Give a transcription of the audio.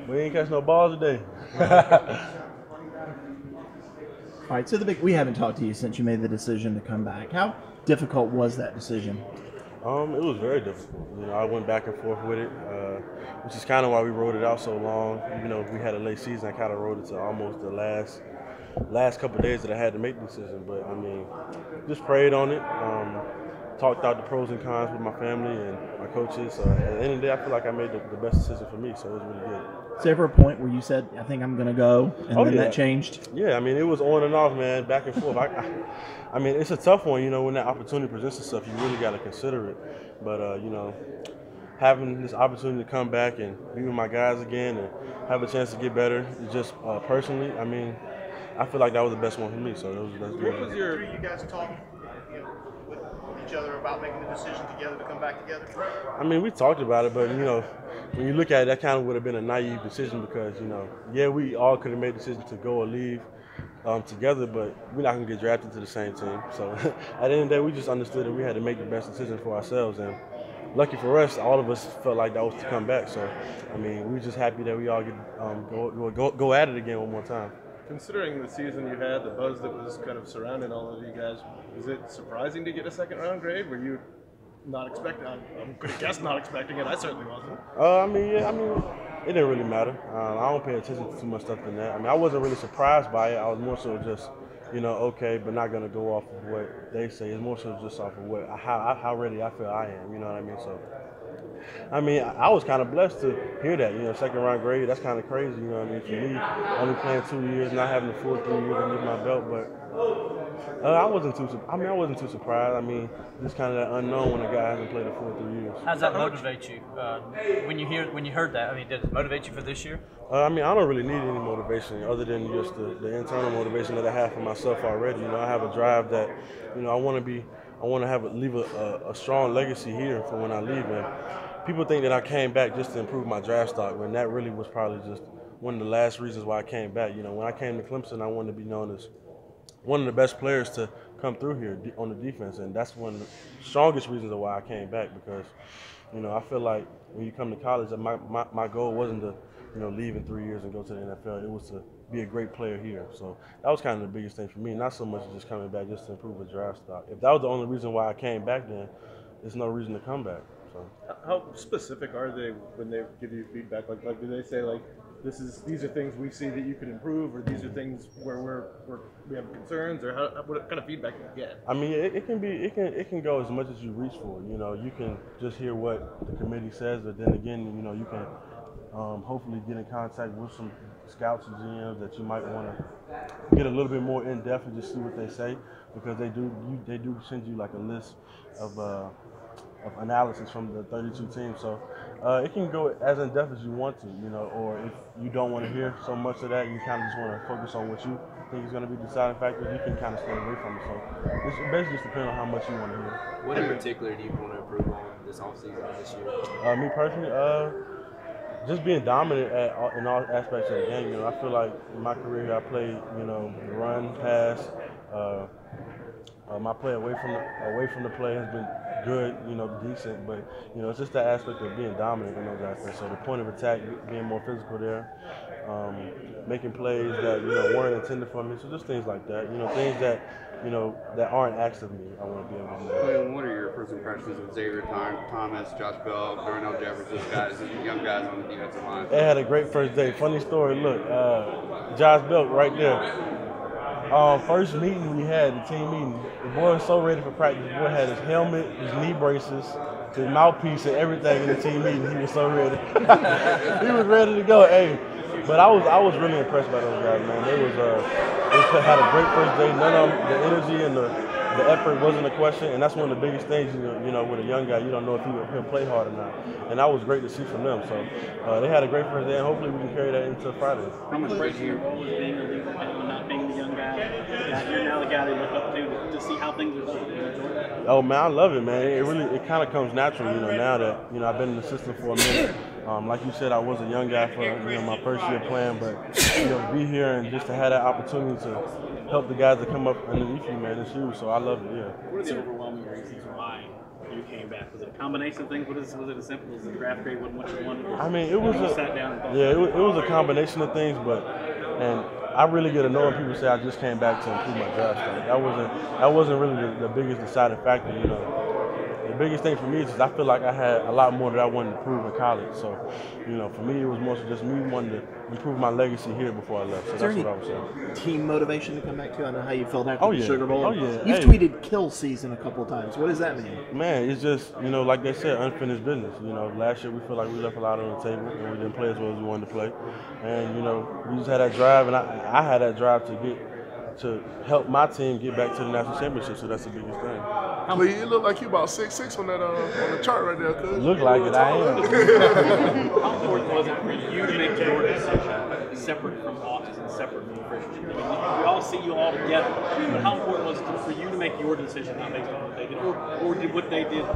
We ain't catch no balls today. All right, so we haven't talked to you since you made the decision to come back. How difficult was that decision? It was very difficult. I went back and forth with it, which is kind of why we rode it out so long. Even though we had a late season, I kind of rode it to almost the last couple of days that I had to make the decision. But I mean, just prayed on it, talked out the pros and cons with my family and my coaches. So at the end of the day, I feel like I made the best decision for me. So it was really good. Is there ever a point where you said, "I think I'm going to go," and then that changed? Yeah, I mean, it was on and off, man, back and forth. I mean, it's a tough one, when that opportunity presents itself, you really got to consider it. But, having this opportunity to come back and be with my guys again and have a chance to get better, just personally, I mean, I feel like that was the best one for me. So that's good. What was you guys talk with each other about making the decision together to come back together? I mean, we talked about it, but, when you look at it, that kind of would have been a naive decision because, yeah, we all could have made the decision to go or leave together, but we're not going to get drafted to the same team. So at the end of the day, we just understood that we had to make the best decision for ourselves. And lucky for us, all of us felt like that was to come back. So, I mean, we were just happy that we all get go at it again one more time. Considering the season you had, the buzz that was kind of surrounding all of you guys, was it surprising to get a second-round grade? Were you not expecting? I'm going to guess not expecting it. I certainly wasn't. It didn't really matter. I don't pay attention to too much stuff than that. I mean, I wasn't really surprised by it. I was more so just, okay, but not going to go off of what they say. It's more so just off of how ready I feel I am. You know what I mean? So, I mean, I was kind of blessed to hear that. Second round grade. That's kind of crazy. You know what I mean? For me, only playing 2 years, not having the full 3 years under my belt, but. I wasn't too surprised. I mean, just kind of that unknown when a guy hasn't played a full 3 years. How does that motivate you when you heard that? I mean, did it motivate you for this year? I don't really need any motivation other than just the internal motivation that I have for myself already. I have a drive that, I want to leave a strong legacy here for when I leave. And people think that I came back just to improve my draft stock, when that really was probably just one of the last reasons why I came back. When I came to Clemson, I wanted to be known as one of the best players to come through here on the defense, and that's one of the strongest reasons of why I came back, because I feel like when you come to college, my goal wasn't to leave in 3 years and go to the NFL. It was to be a great player here. So that was kind of the biggest thing for me, not so much just coming back just to improve a draft stock. If that was the only reason why I came back, then there's no reason to come back. So how specific are they when they give you feedback? Like do they say like, these are things we see that you could improve, or these are things where we have concerns, or what kind of feedback do you get? I mean, it can go as much as you reach for. You can just hear what the committee says, but then again, you can hopefully get in contact with some scouts and GMs that you might want to get a little bit more in depth and just see what they say, because they do send you like a list of analysis from the 32 teams. So it can go as in depth as you want to, or if you don't want to hear so much of that, you kind of just want to focus on what you think is going to be the deciding factor, you can kind of stay away from it. So it's basically just depending on how much you want to hear. What in particular do you want to improve on this offseason this year? Me personally, just being dominant in all aspects of the game. I feel like in my career here, I played, run, pass. My play away from the play has been good, decent, but it's just that aspect of being dominant in those aspects. So the point of attack, being more physical there, making plays that weren't intended for me. So just things like that, things that that aren't asked of me. I want to be able to do. Clelin, what are your first impressions of Xavier Thomas, Josh Bell, Darnell Jefferson, these young guys on the defensive line? They had a great first day. Funny story. Look, Josh Bell right there. First meeting we had, the team meeting, the boy was so ready for practice. The boy had his helmet, his knee braces, his mouthpiece, and everything in the team meeting. He was so ready. He was ready to go. Hey, but I was really impressed by those guys, man. They had a great first day. None of them, the energy and the effort wasn't a question, and that's one of the biggest things. With a young guy, you don't know if he'll play hard or not, and that was great to see from them. So they had a great first day, and hopefully we can carry that into Friday. How much pressure your role is being the leader and not being the young guy? You're now the guy they look up to see how things are going. Do you enjoy that? Oh man, I love it, man. It kind of comes natural, now that I've been in the system for a minute. Like you said, I was a young guy for my first year playing, but to be here and just to have that opportunity to help the guys that come up underneath you, man, it's huge. So I love it. Yeah. What are the overwhelming reasons why you came back? Was it a combination of things? Was it as simple as the draft grade wasn't what you wanted? I mean, it was You sat down and thought, it was a combination of things, and I really get annoyed when people say I just came back to improve my draft stock. That wasn't really the biggest deciding factor. You know, the biggest thing for me is just I feel like I had a lot more that I wanted to prove in college. So, you know, for me it was more so just me wanting to improve my legacy here before I left. So Is that's there what I was saying. any team motivation to come back to? I know how you felt after the yeah. Sugar Bowl. Oh, yeah. You've Hey. tweeted "kill season" a couple of times. What does that mean? Man, it's just, you know, like they said, unfinished business. You know, last year we feel like we left a lot on the table and we didn't play as well as we wanted to play. And, you know, we just had that drive, and I had that drive to help my team get back to the national championship, so that's the biggest thing. Well, you look like you about 6'6" on that on the chart right there, cuz. Look like it, I am. how important was it for you to make your decision separate from Austin, separate from Christian? I mean, we all see you all together, but how important was it for you to make your decision not based on what they did, or did what they did